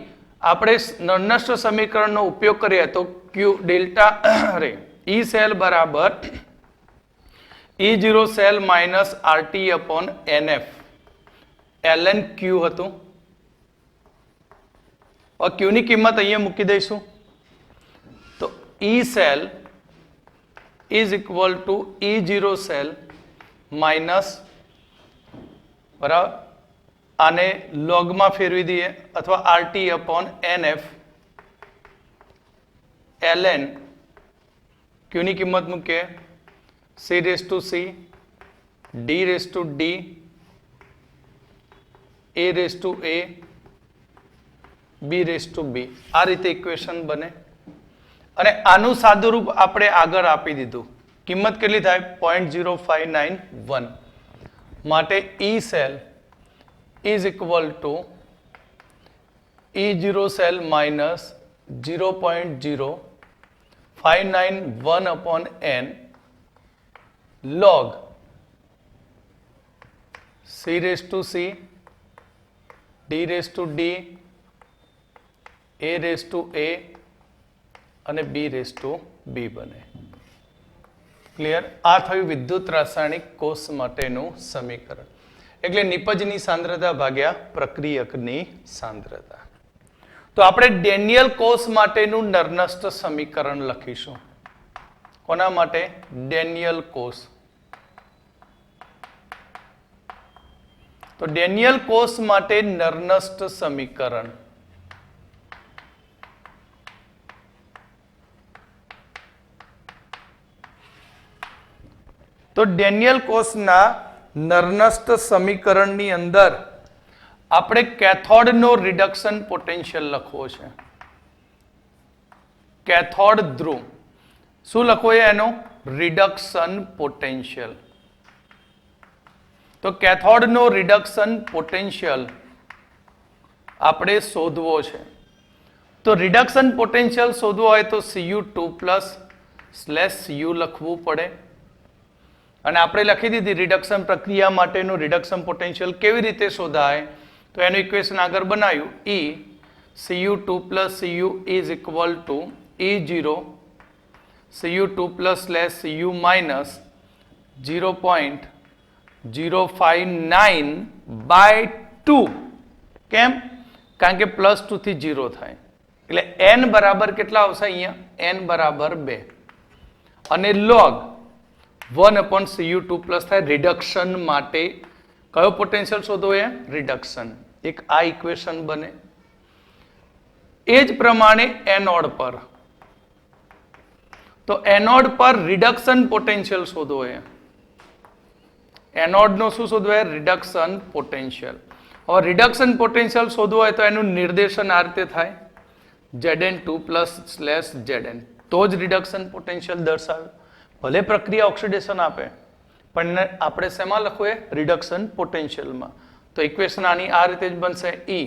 આપણે નર્નસ્ટ સમીકરણનો ઉપયોગ કરીએ તો Q ડેલ્ટા E સેલ બરાબર E0 cell minus RT upon NF ln Q હતું. Q ની કિંમત અહીંયા મૂકી દઈશું. E cell is equal to E0 cell minus બરાબર આને લોગમાં ફેરવી દઈએ અથવા RT upon NF ln ક્યુની કિંમત મૂકીએ C raised to C D raised to D A raised to A B raised to B આ રીતે ઇક્વેશન બને અને આનું સાદુરૂપ આપણે આગળ આપી દીધું કિંમત કેટલી થાય 0.0591 માટે E cell is equal to E0 cell minus 0.0591 upon N log C raised to C D raised to D A raised to A અને B raised to B બને ક્લિયર આ થયું વિદ્યુત રાસાયણિક કોષ માટેનું સમીકરણ એટલે નિપજની સાંદ્રતા ભાગ્યા પ્રક્રિયકની સાંદ્રતા તો આપણે ડેનિયલ કોષ માટેનું નરનસ્ટ સમીકરણ લખીશું કોના માટે ડેનિયલ કોષ તો ડેનિયલ કોષ માટે નરનસ્ટ સમીકરણ તો ડેનિયલ કોષના નરનસ્ટ સમીકરણની અંદર આપણે કેથોડનો રિડક્શન પોટેન્શિયલ લખવો છે કેથોડ ધ્રુવ શું લખવો છે એનો રિડક્શન પોટેન્શિયલ તો કેથોડનો રિડક્શન પોટેન્શિયલ આપણે શોધવો છે તો રિડક્શન પોટેન્શિયલ શોધવો હોય તો Cu2+/Cu લખવું પડે અને આપણે લખી દીધી રિડક્શન પ્રક્રિયા માટેનું રિડક્શન પોટેન્શિયલ કેવી રીતે શોધાય તો એનું ઇક્વેશન આગળ બનાવ્યું E Cu2+Cu is equal to E0 Cu2+/Cu minus 0.059/2 કેમ કારણ કે +2 થી 0 થાય એટલે n બરાબર કેટલા આવશે અહીંયા n બરાબર 2 અને log 1/Cu2+ થાય રિડક્શન માટે કયો પોટેન્શિયલ શોધવો એ રિડક્શન એક આ ઇક્વેશન બને એ જ પ્રમાણે એનોડ પર તો એનોડ પર રિડક્શન પોટેન્શિયલ શોધવો એ એનોડ નો શું શોધવો રિડક્શન પોટેન્શિયલ હવે રિડક્શન પોટેન્શિયલ શોધવો હોય તો એનું નિર્દેશન આ રીતે થાય Zn2+/Zn તો જ રિડક્શન પોટેન્શિયલ દર્શાવે ભલે પ્રક્રિયા ઓક્સિડેશન આપે પણ આપણે શેમાં લખવું રિડક્શન પોટેન્શિયલમાં તો ઇક્વેશન આની આ રીતે જ બનશે E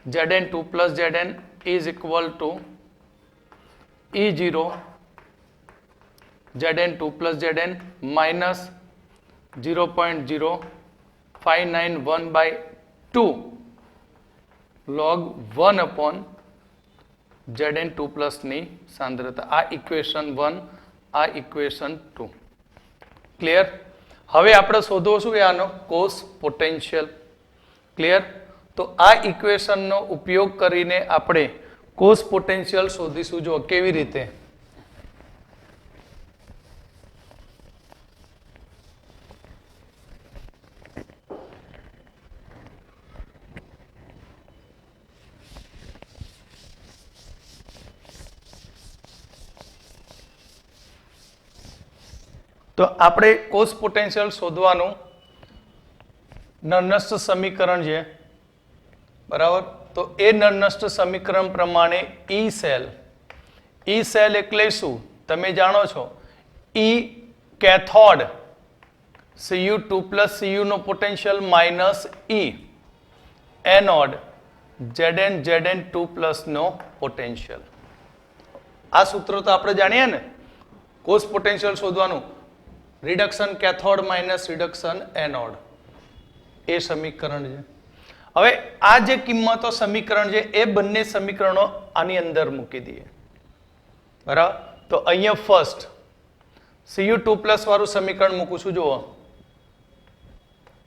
Zn2+Zn is equal to E0 Zn2+Zn minus 0.0591/2 log 1/Zn2+ ની સાંદ્રતા આ ઇક્વેશન 1 આ ઇક્વેશન 2 ક્લિયર હવે આપણે શોધવો શું આનો કોષ પોટેન્શિયલ ક્લિયર તો આ ઇક્વેશનનો ઉપયોગ કરીને આપણે કોષ પોટેન્શિયલ શોધીશું જો કેવી રીતે તો આપણે કોષ પોટેન્શિયલ શોધવાનું નરનસ્ટ સમીકરણ છે બરાબર તો એ નરનસ્ટ સમીકરણ પ્રમાણે E સેલ એટલે શું તમે જાણો છો E કેથોડ Cu2+Cu નો potential minus E anode Zn2+ નો પોટેન્શિયલ આ સૂત્ર તો આપણે જાણીએ ને કોષ પોટેન્શિયલ શોધવાનું reduction cathode minus reduction anode એ સમીકરણ છે હવે આ જે કિંમતો સમીકરણ છે એ બંને સમીકરણો આની અંદર મૂકી દઈએ બરાબર તો અહીંયા ફર્સ્ટ Cu2+ વાળું સમીકરણ મૂકું છું જુઓ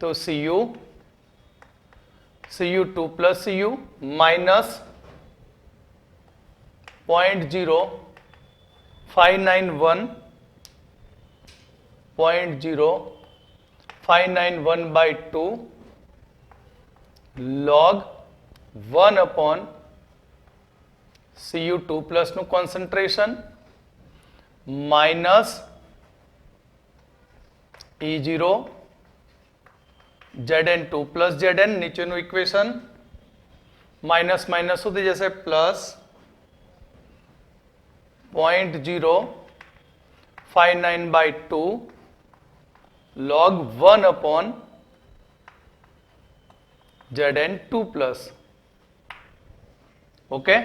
તો Cu2+Cu minus 0.0591 by 2 log 1 upon Cu2 plus નું concentration minus E0 Zn2 plus Zn નીચેનું ઇક્વેશન માઇનસ માઇનસ શું થઈ જશે plus 0.059 by 2 log 1 upon Zn2 plus. Okay,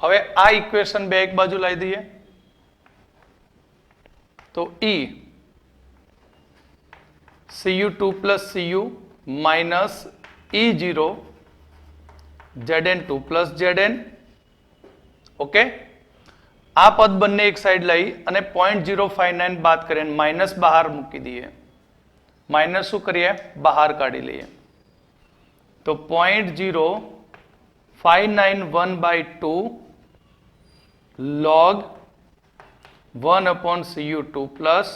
હવે આ ઇક્વેશન બે એક બાજુ લાવી દઈએ તો E Cu2 plus Cu minus E0 Zn2 plus Zn. Okay, આ પદ બંને એક સાઈડ લઈ અને 0.059 બાદ કરીને માઇનસ બહાર મૂકી દઈએ. માઇનસ શું કરીએ? બહાર કાઢી લઈએ તો 0.0591 by 2 log 1 upon Cu2 plus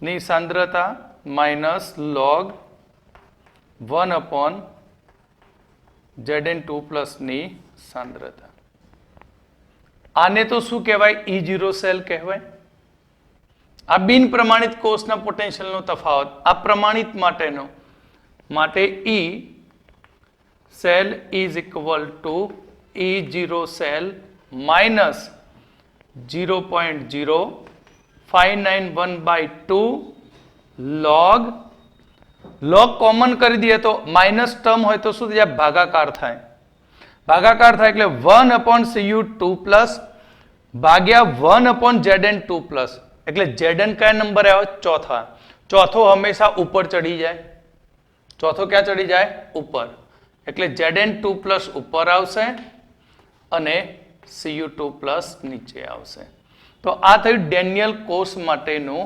ની સાંદ્રતા minus log 1 upon Zn2 plus ની સાંદ્રતા. આને તો શું કહેવાય? E0 સેલ કહેવાય. આ બિન પ્રમાણિત કોષના પોટેન્શિયલનો તફાવત. આ પ્રમાણિત માટેનો માટે E cell is equal to E0 cell minus 0.0591 by 2 log common કરી દઈએ તો માઇનસ ટર્મ હોય તો શું થઈ જાય? ભાગાકાર થાય. ભાગાકાર થાય એટલે 1 upon Cu2 plus ભાગ્યા 1 upon Zn2 plus. એટલે Zn કયા નંબરે આવે? ચોથા. ચોથો હંમેશા ઉપર ચડી જાય. ચોથો ક્યાં ચડી જાય? ઉપર. એટલે Zn2 plus ઉપર આવશે અને Cu2 plus નીચે આવશે. તો આ થયું ડેનિયલ કોષ માટેનું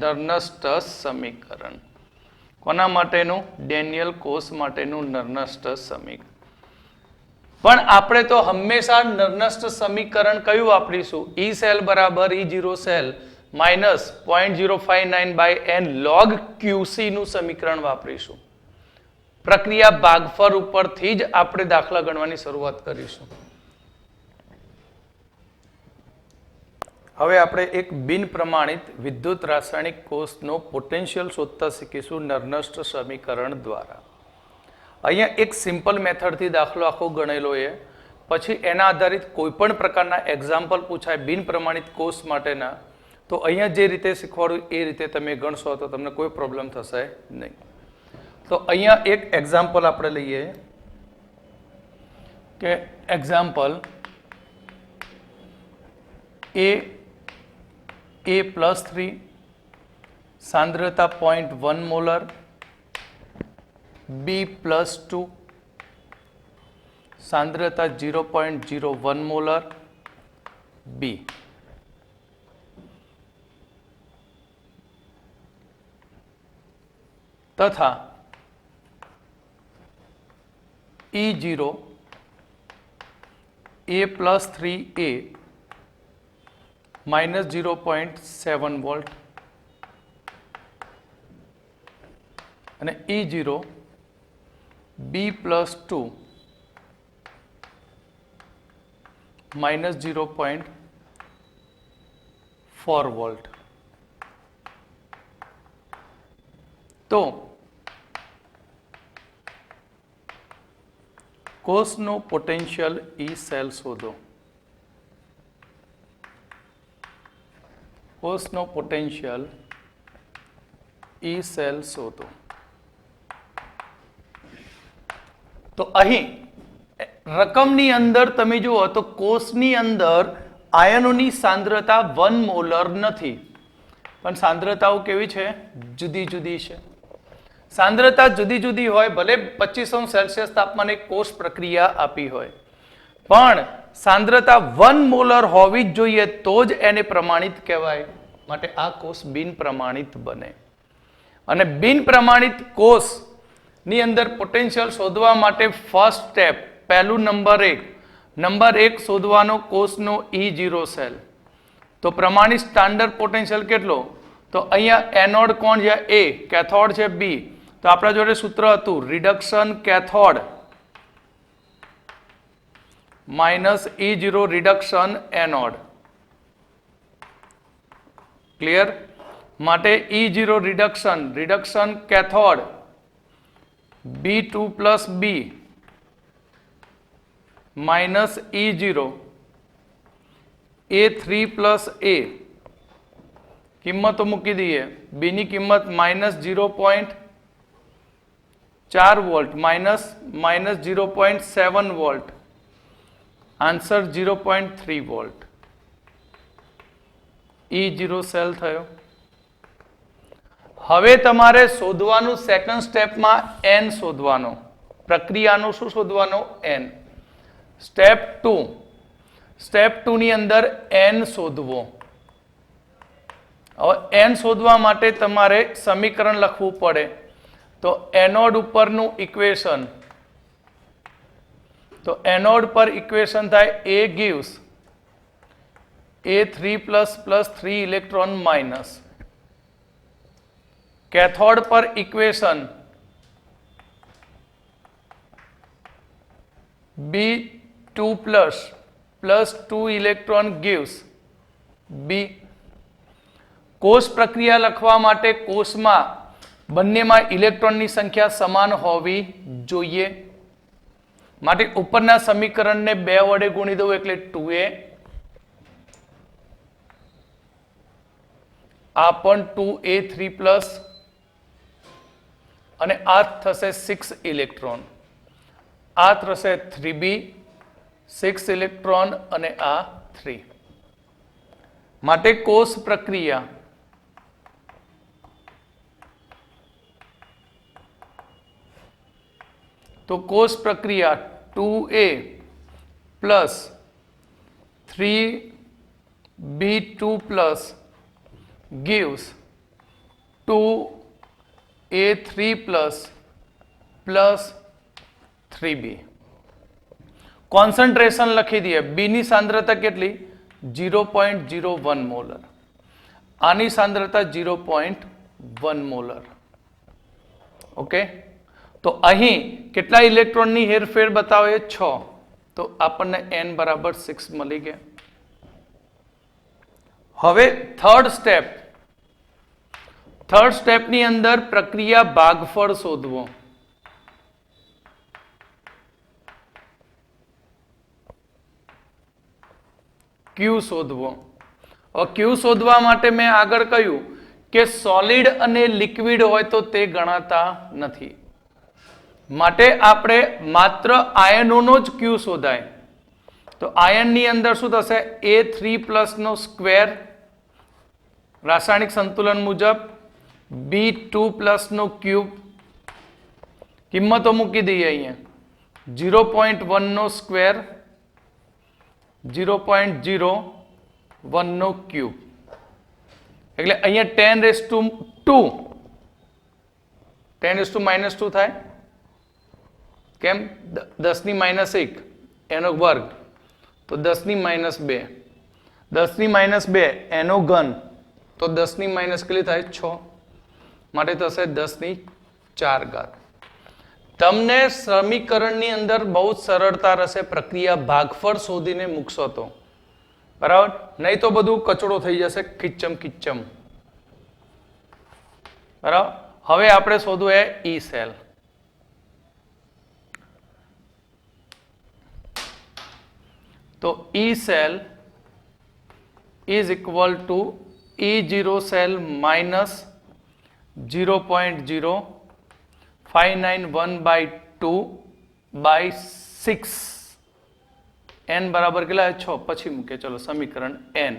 નર્નસ્ટસ સમીકરણ. કોના માટેનું? ડેનિયલ કોષ માટેનું નર્નસ્ટસ સમીકરણ. પણ આપણે તો હંમેશા નર્નસ્ટ સમીકરણ કયું વાપરીશું? E સેલ બરાબર E0 cell minus 0.059 by n log QC નું સમીકરણ વાપરીશું. પ્રક્રિયા ભાગફળ ઉપરથી જ આપણે દાખલા ગણવાની શરૂઆત કરીશું. હવે આપણે એક બિન પ્રમાણિત વિદ્યુત રાસાયણિક કોષનો પોટેન્શિયલ શોધતા શીખીશું નર્નસ્ટ સમીકરણ દ્વારા. અહીંયા એક સિમ્પલ મેથડથી દાખલો આખો ગણેલો છે. પછી એના આધારિત કોઈ પણ પ્રકારના એક્ઝામ્પલ પૂછાય બિન પ્રમાણિત કોષ માટેના તો અહીંયા જે રીતે શીખવાડું એ રીતે તમે ગણશો તો તમને કોઈ પ્રોબ્લેમ થશે નહીં. તો અહીંયા એક એક્ઝામ્પલ આપણે લઈએ કે એક્ઝામ્પલ A+3 સાંદ્રતા 0.1 મોલર, B+2 સાંદ્રતા 0.01 મોલર, B. તથા E0 A+3A minus 0.7 volt અને E0 B+2 minus 0.4 volt. તો કોષનો પોટેન્શિયલ E સેલ શોધો. કોષનો પોટેન્શિયલ E સેલ શોધો. તો અહીં રકમની અંદર તમે જુઓ તો કોષની અંદર આયનોની સાંદ્રતા 1 મોલર નથી, પણ સાંદ્રતાઓ કેવી છે? જુદી જુદી છે. સાંદ્રતા જુદી જુદી હોય, ભલે 25 સેલ્સિયસ તાપમાને કોષ પ્રક્રિયા આપી હોય, પણ સાંદ્રતા 1 મોલર હોવી જ જોઈએ તો જ એને પ્રમાણિત કહેવાય. માટે આ કોષ બિન પ્રમાણિત બને. અને બિન પ્રમાણિત કોષની અંદર પોટેન્શિયલ શોધવા માટે ફર્સ્ટ સ્ટેપ, પહેલું નંબર 1, નંબર 1 શોધવાનો કોષનો E0 સેલ. તો પ્રમાણિત સ્ટાન્ડર્ડ પોટેન્શિયલ કેટલો? તો અહીંયા એનોડ કોણ છે? A, કેથોડ છે B. તો આપણા જોડે સૂત્ર હતું reduction cathode minus E0 reduction anode. Clear? માટે E0 reduction cathode B2 plus B minus E0 A3 plus A. કિંમતો મૂકી દઈએ. B ની કિંમત minus 0.4 volt minus 0.7 volt. Answer 0.3 volt. E0 cell થયો. હવે તમારે શોધવાનું સેકન્ડ સ્ટેપમાં N શોધવાનો. પ્રક્રિયાનો શું શોધવાનો? N. સ્ટેપ 2 ની અંદર N શોધવો. હવે N શોધવા માટે તમારે સમીકરણ લખવું પડે. તો એનોડ ઉપરનું ઇક્વેશન, તો એનોડ પર ઇક્વેશન થાય A gives A3 plus 3 electron minus. Cathode પર equation B2 plus 2 electron gives B. કોષ પ્રક્રિયા લખવા માટે કોષમાં બંનેમાં ઇલેક્ટ્રોનની સંખ્યા સમાન હોવી જોઈએ. માટે ઉપરના સમીકરણને 2 વડે ગુણી દઉં એટલે 2A. આ પણ 2A3 પ્લસ અને આ થશે 6 ઇલેક્ટ્રોન. આ થશે 3B 6 ઇલેક્ટ્રોન અને આ 3. માટે કોષ પ્રક્રિયા તો કોષ પ્રક્રિયા 2A plus 3B2 plus gives 2A3 plus 3B. Concentration લખી દઈએ. B ની સાંદ્રતા કેટલી? 0.01 મોલર. આની સાંદ્રતા 0.1 મોલર. ઓકે. તો અહીં કેટલા ઇલેક્ટ્રોનની હેરફેર બતાવે? 6. તો આપણને N બરાબર 6 મળી ગયા. હવે થર્ડ સ્ટેપની અંદર પ્રક્રિયા ભાગફળ શોધવો. Q શોધવો. Q શોધવા માટે મેં આગળ કહ્યું કે સોલિડ અને લિક્વિડ હોય તો તે ગણાતા નથી. માટે આપણે માત્ર આયનોનો જ Q શોધાય. તો આયનની અંદર શું થશે? A3 પ્લસ નો સ્ક્વેર રાસાયણિક સંતુલન મુજબ B2 પ્લસ નો ક્યુબ. કિંમતો મૂકી દઈએ અહીંયા. 0.1 નો સ્ક્વેર 0.01 નો ક્યુબ એટલે અહીંયા 10⁻², થાય. કેમ? 10⁻1 એનો વર્ગ તો 10⁻2, 10⁻2 એનો ઘન તો 10⁻, કેટલી થાય? 6. માટે થશે 10⁴. તમને સમીકરણની અંદર બહુ જ સરળતા રહેશે પ્રક્રિયા ભાગફળ શોધીને મૂકશો તો. બરાબર? નહીં તો બધું કચડો થઈ જશે, કિચ્ચમ. બરાબર? હવે આપણે શોધવું એ E સેલ. તો E cell is equal to E0 cell minus 0.0591/2/6. N બરાબર કેટલા? 6. પછી મૂકે ચલો સમીકરણ N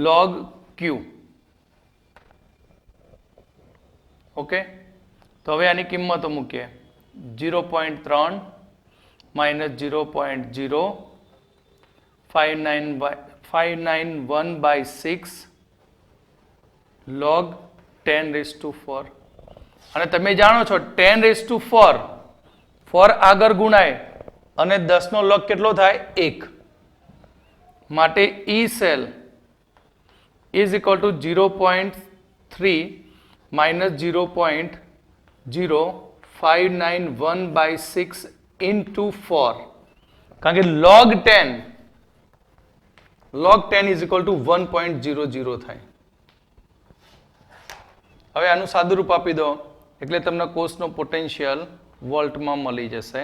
log Q. ઓકે. તો હવે આની કિંમતો મૂકીએ. 0.3 minus 0.0591/6 log 10⁴. અને તમે જાણો છો 10⁴ 4 આગળ ગુણાય અને 10 નો log કેટલો થાય 1 માટે E cell is equal to 0.3 minus 0.0591 by 6 into 4 કારણ કે log 10 is equal to 1.00 થાય. હવે આનું સાદું રૂપ આપી દો એટલે તમને કોષનો પોટેન્શિયલ વોલ્ટમાં મળી જશે.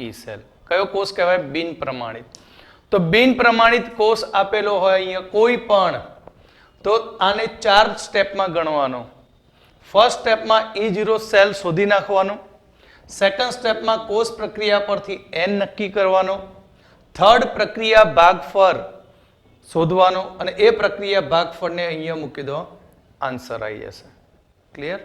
ઈ સેલ કયો કોષ કહેવાય? બિન પ્રમાણિત. તો બિન પ્રમાણિત કોષ આપેલો હોય અહીંયા કોઈ પણ તો આને 4 સ્ટેપમાં ગણવાનો. ફર્સ્ટ સ્ટેપમાં E0 સેલ શોધી નાખવાનો, સેકન્ડ સ્ટેપમાં કોષ પ્રક્રિયા પરથી n નક્કી કરવાનો, થર્ડ પ્રક્રિયા ભાગફળ શોધવાનો અને એ પ્રક્રિયા ભાગફળને અહીંયા મૂકી દો, આન્સર આવી જશે. ક્લિયર?